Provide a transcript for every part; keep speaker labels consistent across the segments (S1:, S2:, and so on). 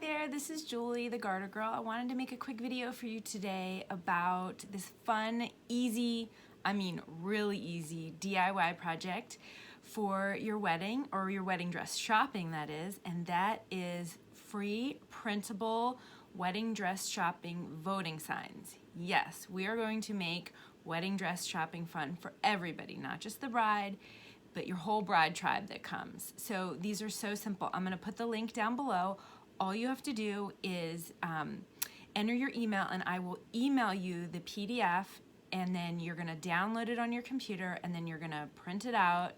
S1: there, this is Julie, the Garter Girl. I wanted to make a quick video for you today about this fun, easy, really easy DIY project for your wedding or your wedding dress shopping, that is, and that is free printable wedding dress shopping voting signs. Yes, we are going to make wedding dress shopping fun for everybody, not just the bride, but your whole bride tribe that comes. So these are so simple. I'm gonna put the link down below. All you have to do is enter your email and I will email you the PDF, and then you're gonna download it on your computer, and then you're gonna print it out,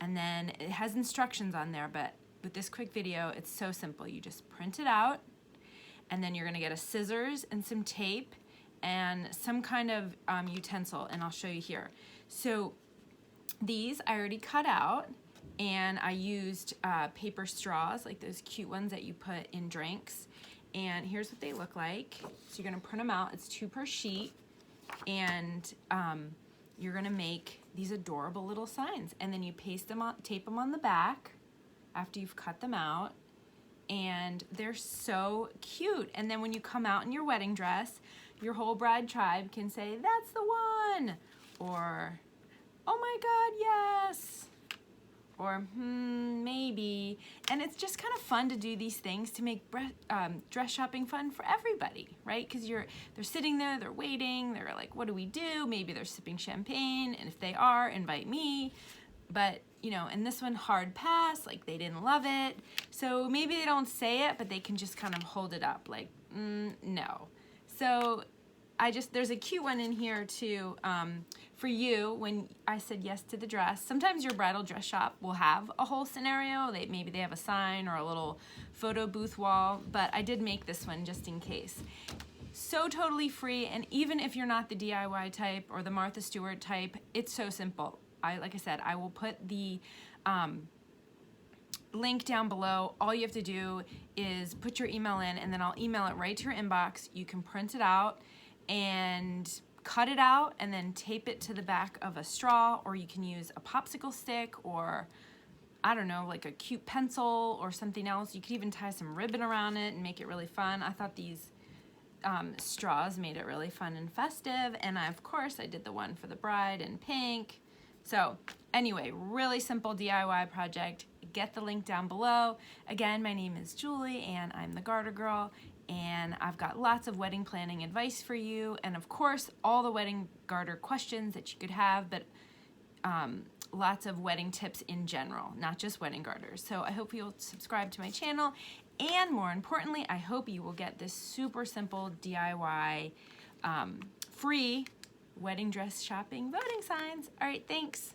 S1: and then it has instructions on there, but with this quick video, it's so simple. You just print it out, and then you're gonna get a scissors and some tape and some kind of utensil, and I'll show you here. So these I already cut out, and I used paper straws, like those cute ones that you put in drinks. And here's what they look like. So you're gonna print them out. It's 2 per sheet, and you're gonna make these adorable little signs. And then you paste them on, tape them on the back after you've cut them out, and they're so cute. And then when you come out in your wedding dress, your whole bride tribe can say, "That's the one," or "Oh my God, yes," or maybe. And it's just kind of fun to do these things to make dress shopping fun for everybody, right? Because they're sitting there, they're waiting, they're like, what do we do? Maybe they're sipping champagne, and if they are, invite me. But, you know, and this one, hard pass, like they didn't love it. So maybe they don't say it, but they can just kind of hold it up like, no. So there's a cute one in here too for you when I said yes to the dress. Sometimes your bridal dress shop will have a whole scenario. Maybe they have a sign or a little photo booth wall, but I did make this one just in case. So totally free, and even if you're not the DIY type or the Martha Stewart type, it's so simple. Like I said, I will put the link down below. All you have to do is put your email in, and then I'll email it right to your inbox. You can print it out and cut it out and then tape it to the back of a straw, or you can use a popsicle stick, or I don't know, like a cute pencil or something else. You could even tie some ribbon around it and make it really fun. I thought these straws made it really fun and festive, and of course I did the one for the bride in pink. So anyway, really simple DIY project. Get the link down below. Again, my name is Julie, and I'm the Garter Girl, and I've got lots of wedding planning advice for you, and of course all the wedding garter questions that you could have, but lots of wedding tips in general, not just wedding garters. So I hope you'll subscribe to my channel, and more importantly, I hope you will get this super simple DIY free wedding dress shopping voting signs. All right, thanks.